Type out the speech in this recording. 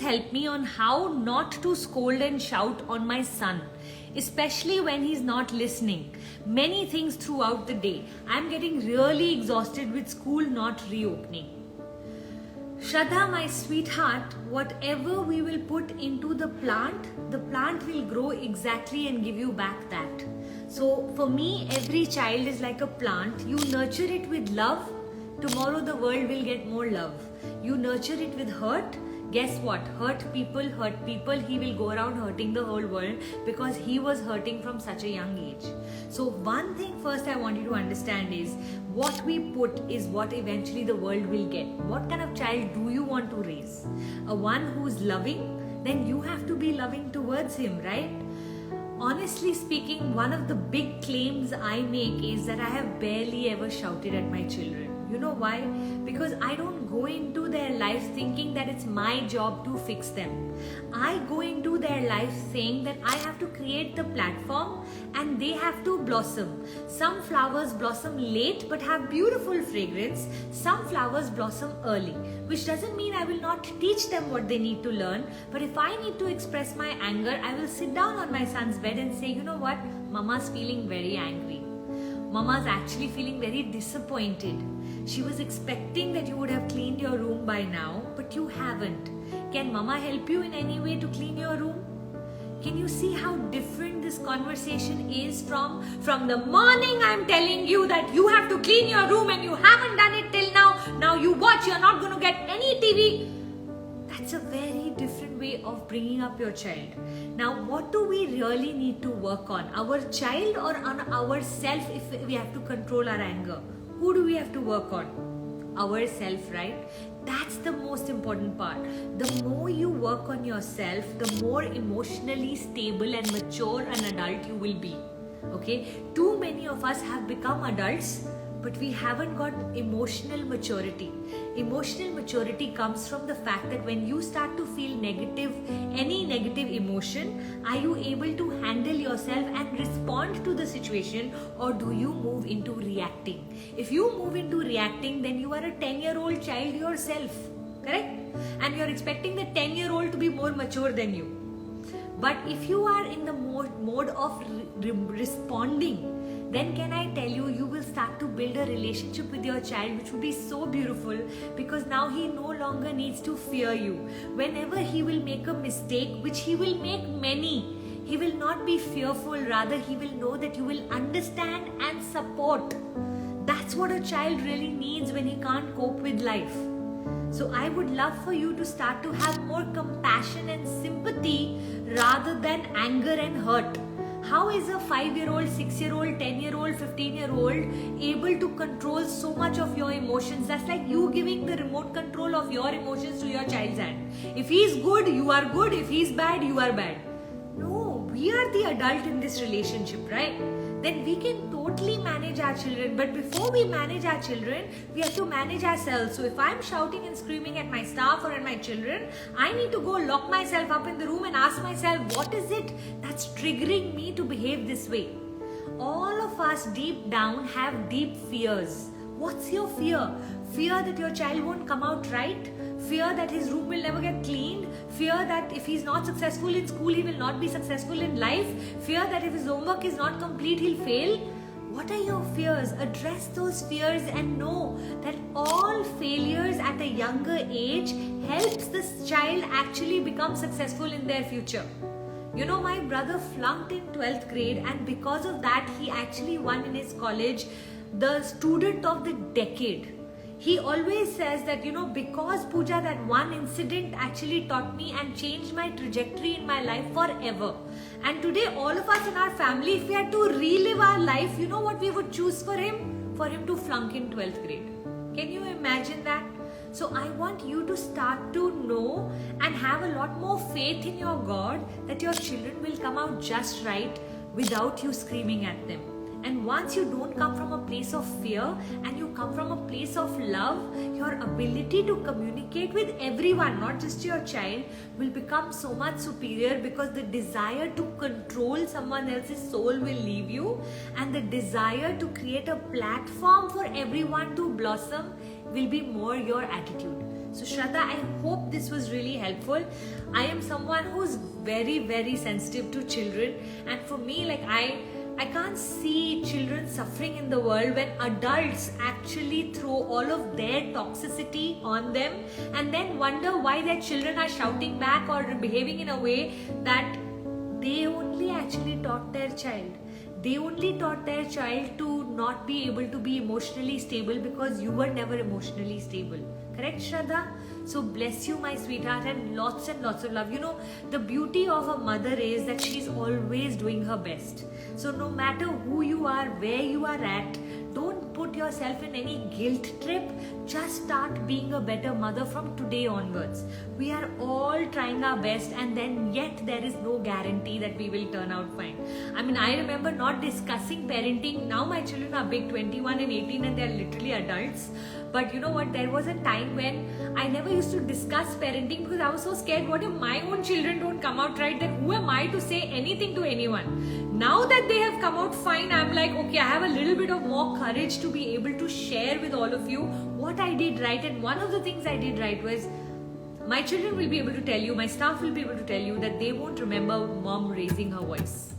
help me on how not to scold and shout on my son, especially when he's not listening. Many things throughout the day. I'm getting really exhausted with school not reopening. Shraddha, my sweetheart, whatever we will put into the plant will grow exactly and give you back that. So for me, every child is like a plant. You nurture it with love, tomorrow the world will get more love. You nurture it with hurt, guess what? Hurt people, he will go around hurting the whole world because he was hurting from such a young age. So one thing first I want you to understand is what we put is what eventually the world will get. What kind of child do you want to raise? A one who's loving? Then you have to be loving towards him, right? Honestly speaking, one of the big claims I make is that I have barely ever shouted at my children. You know why? Because I don't go into their lives thinking that it's my job to fix them. I go into their lives saying that I have to create the platform and they have to blossom. Some flowers blossom late but have beautiful fragrance. Some flowers blossom early, which doesn't mean I will not teach them what they need to learn. But if I need to express my anger, I will sit down on my son's bed and say, you know what? Mama's feeling very angry. Mama's actually feeling very disappointed. She was expecting that you would have cleaned your room by now, but you haven't. Can Mama help you in any way to clean your room? Can you see how different this conversation is from the morning I'm telling you that you have to clean your room and you haven't done it till now. Now you watch, you're not going to get any TV. That's a very different way of bringing up your child. Now, what do we really need to work on? Our child or on ourselves if we have to control our anger? Who do we have to work on? Ourselves, right? That's the most important part. The more you work on yourself, the more emotionally stable and mature an adult you will be. Okay? Too many of us have become adults, but we haven't got emotional maturity. Emotional maturity comes from the fact that when you start to feel any negative emotion, are you able to handle yourself and respond to the situation, or do you move into reacting? If you move into reacting, then you are a 10-year-old child yourself, correct? And you're expecting the 10-year-old to be more mature than you. But if you are in the mode of responding, then can I tell you, you will start to build a relationship with your child which will be so beautiful, because now he no longer needs to fear you. Whenever he will make a mistake, which he will make many, he will not be fearful, rather he will know that you will understand and support. That's what a child really needs when he can't cope with life. So I would love for you to start to have more compassion and sympathy rather than anger and hurt. How is a 5-year-old, 6-year-old, 10-year-old, 15-year-old able to control so much of your emotions? That's like you giving the remote control of your emotions to your child's hand. If he's good, you are good. If he's bad, you are bad. No, we are the adult in this relationship, right? Then we can totally manage our children. But before we manage our children, we have to manage ourselves. So if I'm shouting and screaming at my staff or at my children, I need to go lock myself up in the room and ask myself, what is it that's triggering me to behave this way? All of us deep down have deep fears. What's your fear? Fear that your child won't come out right? Fear that his room will never get cleaned? Fear that if he's not successful in school, he will not be successful in life? Fear that if his homework is not complete, he'll fail? What are your fears? Address those fears and know that all failures at a younger age helps this child actually become successful in their future. You know, my brother flunked in 12th grade, and because of that, he actually won in his college the student of the decade. He always says that, because Pooja, that one incident actually taught me and changed my trajectory in my life forever. And today, all of us in our family, if we had to relive our life, you know what we would choose for him? For him to flunk in 12th grade. Can you imagine that? So I want you to start to know and have a lot more faith in your God that your children will come out just right without you screaming at them. And once you don't come from a place of fear and you come from a place of love, your ability to communicate with everyone, not just your child, will become so much superior, because the desire to control someone else's soul will leave you, and the desire to create a platform for everyone to blossom will be more your attitude. So Shraddha, I hope this was really helpful. I am someone who's very, very sensitive to children, and for me, like I can't see children suffering in the world when adults actually throw all of their toxicity on them and then wonder why their children are shouting back or behaving in a way that they only actually taught their child. They only taught their child to not be able to be emotionally stable because you were never emotionally stable. Correct, Shraddha? So bless you, my sweetheart, and lots of love. You know, the beauty of a mother is that she's always doing her best. So no matter who you are, where you are at, don't put yourself in any guilt trip. Just start being a better mother from today onwards. We are all trying our best, and then yet there is no guarantee that we will turn out fine. I mean, I remember not discussing parenting. Now my children are big, 21 and 18, and they're literally adults. But you know what? There was a time when I never used to discuss parenting because I was so scared. What if my own children don't come out right? Then who am I to say anything to anyone? Now that they have come out fine, I'm like, okay, I have a little bit of more courage to be able to share with all of you what I did right. And one of the things I did right was my children will be able to tell you, my staff will be able to tell you that they won't remember mom raising her voice.